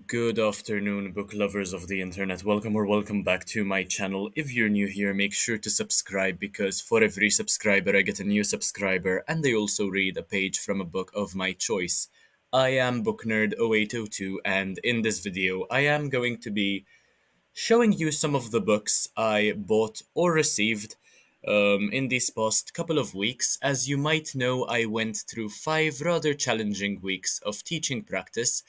Good afternoon, book lovers of the internet. Welcome or welcome back to my channel. If you're new here, make sure to subscribe because for every subscriber, I get a new subscriber and they also read a page from a book of my choice. I am BookNerd0802, and in this video, I am going to be showing you some of the books I bought or received in these past couple of weeks. As you might know, I went through 5 rather challenging weeks of teaching practice,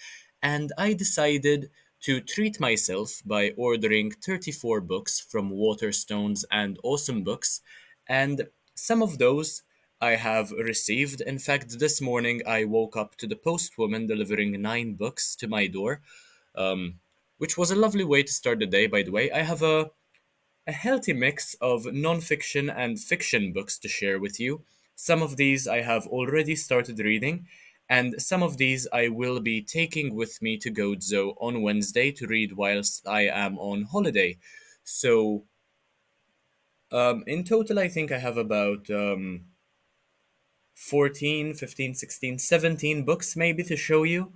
and I decided to treat myself by ordering 34 books from Waterstones and Awesome Books, and some of those I have received. In fact, this morning I woke up to the postwoman delivering 9 books to my door. Um, which was a lovely way to start the day, by the way. I have a healthy mix of non-fiction and fiction books to share with you. Some of these I have already started reading, and some of these I will be taking with me to Gozo on Wednesday to read whilst I am on holiday. So, in total, I think I have about 14, 15, 16, 17 books maybe to show you.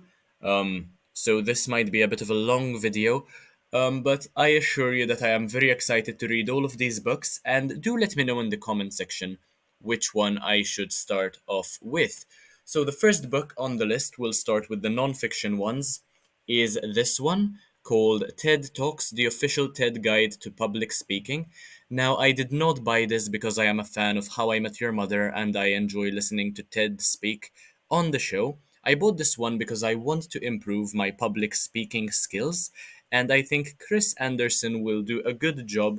So this might be a bit of a long video, but I assure you that I am very excited to read all of these books, and do let me know in the comment section which one I should start off with. So the first book on the list, will start with the non-fiction ones, is this one called TED Talks, the official TED Guide to Public Speaking. Now, I did not buy this because I am a fan of How I Met Your Mother and I enjoy listening to Ted speak on the show. I bought this one because I want to improve my public speaking skills, and I think Chris Anderson will do a good job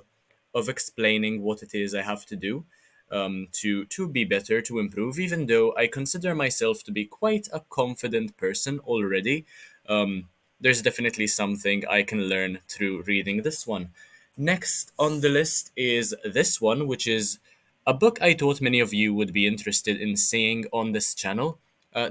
of explaining what it is I have to do to be better, to improve, even though I consider myself to be quite a confident person already. There's definitely something I can learn through reading this one. Next on the list is this one, which is a book I thought many of you would be interested in seeing on this channel.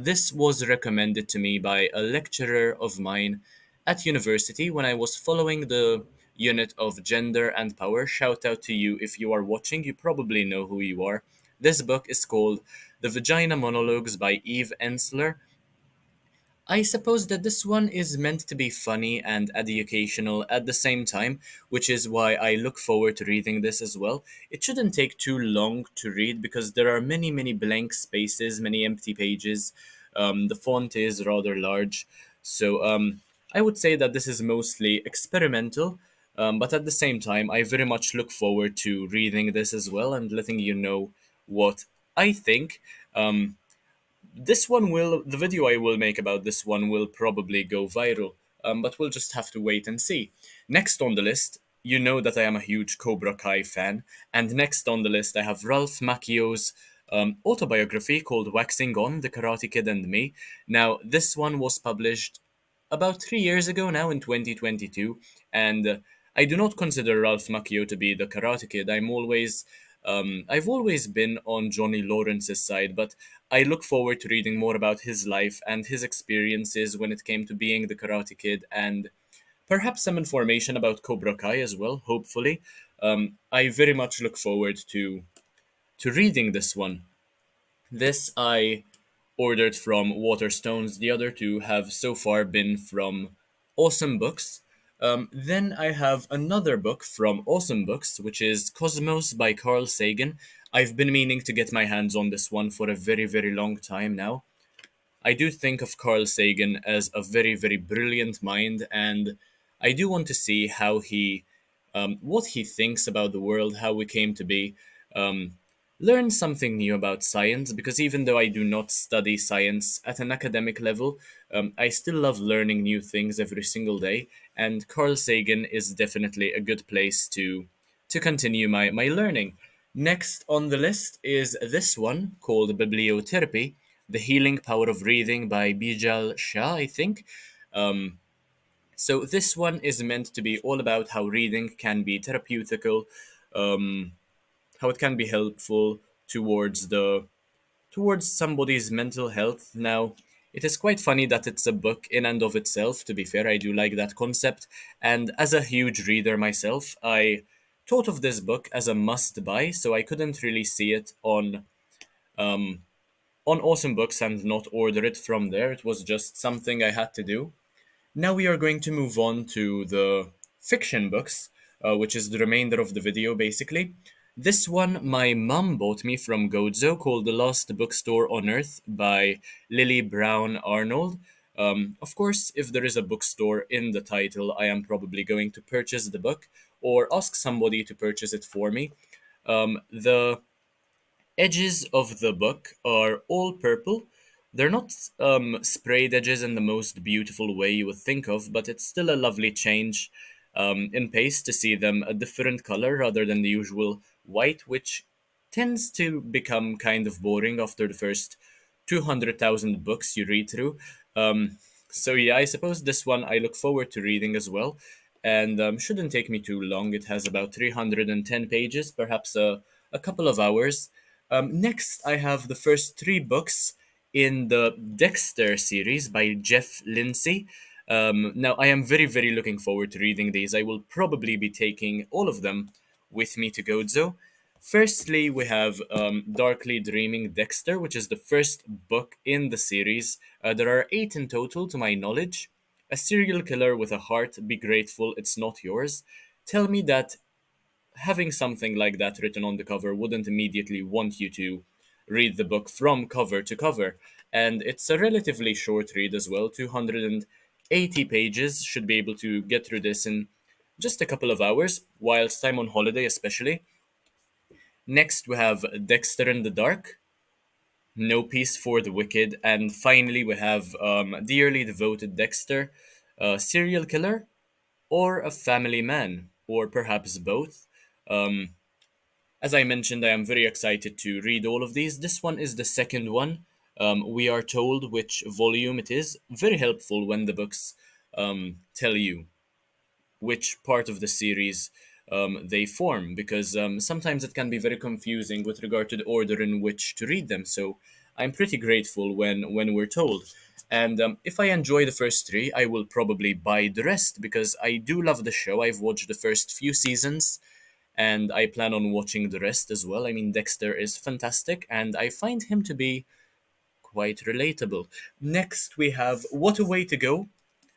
This was recommended to me by a lecturer of mine at university when I was following the unit of gender and power. Shout out to you if you are watching, you probably know who you are. This book is called The Vagina Monologues by Eve Ensler. I suppose that this one is meant to be funny and educational at the same time, which is why I look forward to reading this as well. It shouldn't take too long to read because there are many, many blank spaces, many empty pages. The font is rather large. So I would say that this is mostly experimental, but at the same time, I very much look forward to reading this as well and letting you know what I think. The video I will make about this one will probably go viral, but we'll just have to wait and see. Next on the list, you know that I am a huge Cobra Kai fan, and next on the list I have Ralph Macchio's autobiography called Waxing On, The Karate Kid and Me. Now, this one was published about 3 years ago now in 2022, and I do not consider Ralph Macchio to be the Karate Kid. I've always been on Johnny Lawrence's side, but I look forward to reading more about his life and his experiences when it came to being the Karate Kid, and perhaps some information about Cobra Kai as well, hopefully. I very much look forward to reading this one. This I ordered from Waterstones. The other two have so far been from Awesome Books. Then I have another book from Awesome Books, which is Cosmos by Carl Sagan. I've been meaning to get my hands on this one for a very, very long time now. I do think of Carl Sagan as a very, very brilliant mind, and I do want to see what he thinks about the world, how we came to be, um, learn something new about science, because even though I do not study science at an academic level, I still love learning new things every single day, and Carl Sagan is definitely a good place to continue my learning. Next on the list is this one called Bibliotherapy, The Healing Power of Reading by Bijal Shah, I think. So this one is meant to be all about how reading can be therapeutical, um, how it can be helpful towards somebody's mental health. Now, it is quite funny that it's a book in and of itself, to be fair. I do like that concept. And as a huge reader myself, I thought of this book as a must buy, so I couldn't really see it on Awesome Books and not order it from there. It was just something I had to do. Now we are going to move on to the fiction books, which is the remainder of the video basically. This one my mum bought me from Gozo, called The Last Bookstore on Earth by Lily Brown Arnold. Of course, if there is a bookstore in the title, I am probably going to purchase the book or ask somebody to purchase it for me. The edges of the book are all purple. They're not sprayed edges in the most beautiful way you would think of, but it's still a lovely change in pace to see them a different color rather than the usual white, which tends to become kind of boring after the first 200,000 books you read through. So yeah, I suppose this one I look forward to reading as well, and shouldn't take me too long. It has about 310 pages, perhaps a couple of hours. Next, I have the first three books in the Dexter series by Jeff Lindsay. Now, I am very, very looking forward to reading these. I will probably be taking all of them with me to Gozo. Firstly, we have Darkly Dreaming Dexter, which is the first book in the series. There are eight in total, to my knowledge. A serial killer with a heart, be grateful it's not yours. Tell me that having something like that written on the cover wouldn't immediately want you to read the book from cover to cover. And it's a relatively short read as well, 280 pages. Should be able to get through this in just a couple of hours, whilst I'm on holiday, especially. Next, we have Dexter in the Dark, No Peace for the Wicked, and finally, we have Dearly Devoted Dexter, a serial killer, or a family man, or perhaps both. Um, As I mentioned, I am very excited to read all of these. This one is the second one. We are told which volume it is. Very helpful when the books tell you which part of the series they form, because sometimes it can be very confusing with regard to the order in which to read them. So I'm pretty grateful when we're told. And if I enjoy the first three, I will probably buy the rest because I do love the show. I've watched the first few seasons and I plan on watching the rest as well. I mean, Dexter is fantastic, and I find him to be quite relatable. Next, we have What a Way to Go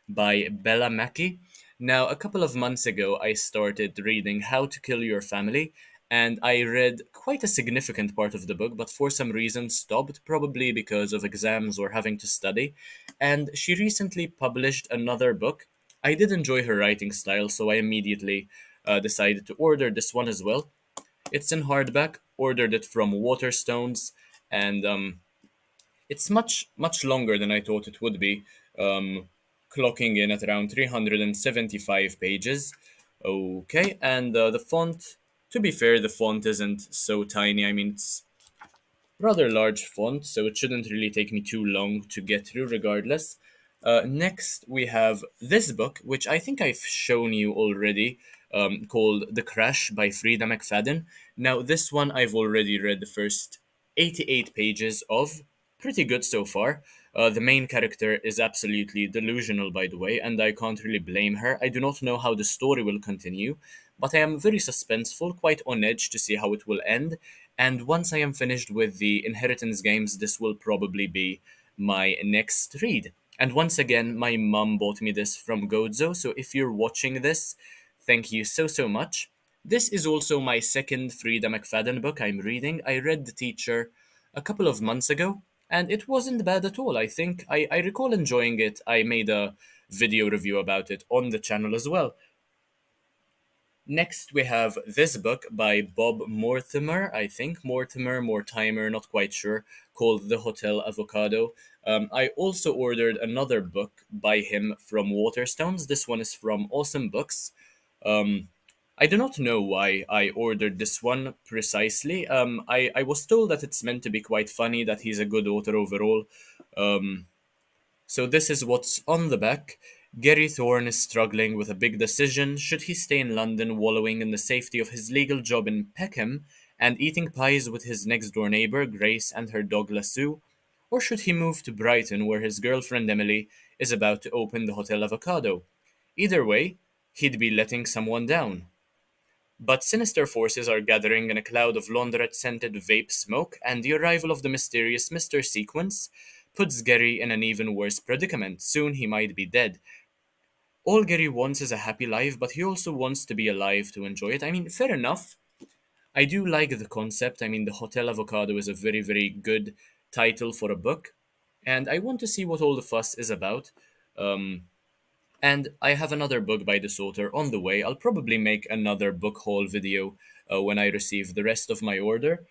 by Bella Mackie. Now, a couple of months ago, I started reading How to Kill Your Family, and I read quite a significant part of the book, but for some reason stopped, probably because of exams or having to study. And she recently published another book. I did enjoy her writing style, so I immediately decided to order this one as well. It's in hardback, ordered it from Waterstones, and it's much longer than I thought it would be, clocking in at around 375 pages. Okay, and the font, to be fair, the font isn't so tiny. I mean, it's rather large font, so it shouldn't really take me too long to get through regardless. Next, we have this book, which I think I've shown you already, called The Crash by Frida McFadden. Now, this one I've already read the first 88 pages of. Pretty good so far. The main character is absolutely delusional, by the way, and I can't really blame her. I do not know how the story will continue, but I am very suspenseful, quite on edge to see how it will end. And once I am finished with the Inheritance games, this will probably be my next read. And once again, my mum bought me this from Gozo, so if you're watching this, thank you so, so much. This is also my second Frida McFadden book I'm reading. I read The Teacher a couple of months ago, and it wasn't bad at all. I think I recall enjoying it. I made a video review about it on the channel as well. Next, we have this book by Bob Mortimer, I think. Mortimer, not quite sure, called The Hotel Avocado. I also ordered another book by him from Waterstones. This one is from Awesome Books. Um, I do not know why I ordered this one precisely. I was told that it's meant to be quite funny, that he's a good author overall. Um, so this is what's on the back. Gary Thorne is struggling with a big decision. Should he stay in London wallowing in the safety of his legal job in Peckham and eating pies with his next door neighbour, Grace, and her dog Lassou? Or should he move to Brighton where his girlfriend Emily is about to open the Hotel Avocado? Either way, he'd be letting someone down. But sinister forces are gathering in a cloud of launderette-scented vape smoke, and the arrival of the mysterious Mr. Sequence puts Gary in an even worse predicament. Soon he might be dead. All Gary wants is a happy life, but he also wants to be alive to enjoy it. I mean, fair enough. I do like the concept. I mean, The Hotel Avocado is a very, very good title for a book, and I want to see what all the fuss is about. Um, and I have another book by this author on the way. I'll probably make another book haul video when I receive the rest of my order.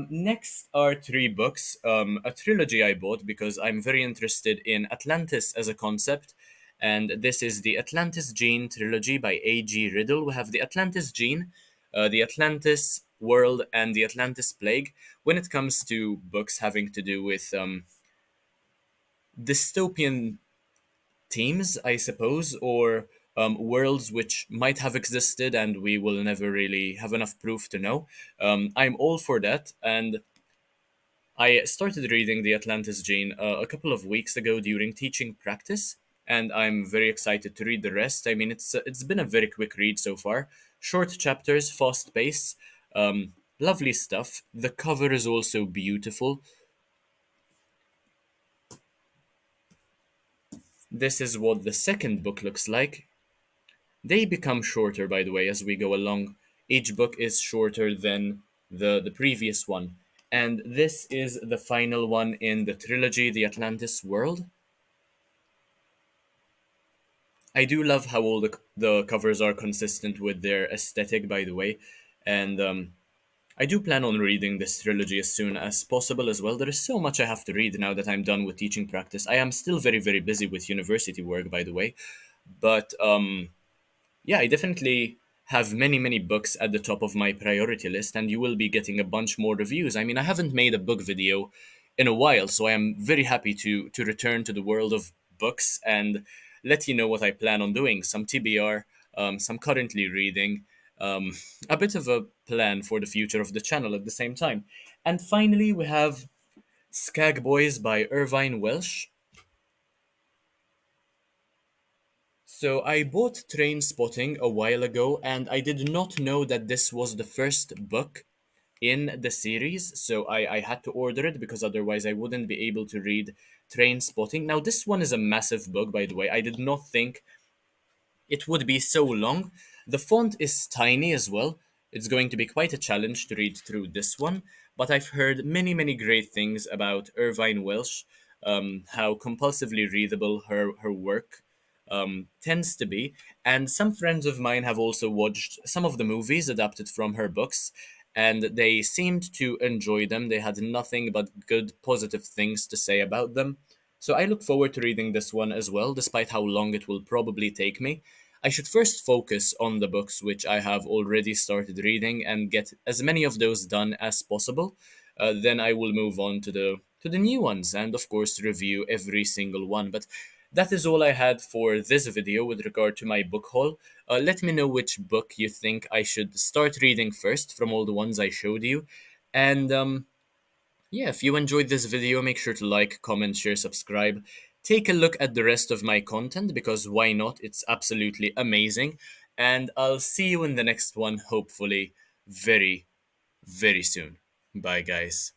Next are three books, a trilogy I bought because I'm very interested in Atlantis as a concept. And this is the Atlantis Gene trilogy by A.G. Riddle. We have the Atlantis Gene, the Atlantis World, and the Atlantis Plague. When it comes to books having to do with dystopian teams, I suppose, or worlds which might have existed and we will never really have enough proof to know. I'm all for that, and I started reading The Atlantis Gene a couple of weeks ago during teaching practice, and I'm very excited to read the rest. I mean, it's been a very quick read so far. Short chapters, fast pace, lovely stuff. The cover is also beautiful. This is what the second book looks like. They become shorter, by the way, as we go along. Each book is shorter than the previous one. And this is the final one in the trilogy, The Atlantis World. I do love how all the covers are consistent with their aesthetic, by the way. And I do plan on reading this trilogy as soon as possible as well. There is so much I have to read now that I'm done with teaching practice. I am still very, very busy with university work, by the way. But yeah, I definitely have many, many books at the top of my priority list, and you will be getting a bunch more reviews. I mean, I haven't made a book video in a while, so I am very happy to return to the world of books and let you know what I plan on doing. Some TBR, some currently reading, um, a bit of a plan for the future of the channel at the same time. And finally, we have Skag Boys by Irvine Welsh. So I bought Train Spotting a while ago, and I did not know that this was the first book in the series. So I had to order it because otherwise I wouldn't be able to read Train Spotting. Now, this one is a massive book, by the way. I did not think it would be so long. The font is tiny as well. It's going to be quite a challenge to read through this one, but I've heard many, many great things about Irvine Welsh, how compulsively readable her work tends to be. And some friends of mine have also watched some of the movies adapted from her books, and they seemed to enjoy them. They had nothing but good, positive things to say about them. So I look forward to reading this one as well, despite how long it will probably take me. I should first focus on the books which I have already started reading and get as many of those done as possible. Then I will move on to the new ones and of course review every single one. But that is all I had for this video with regard to my book haul. Let me know which book you think I should start reading first from all the ones I showed you. And yeah, if you enjoyed this video, make sure to like, comment, share, subscribe. Take a look at the rest of my content because why not? It's absolutely amazing. And I'll see you in the next one, hopefully very, very soon. Bye, guys.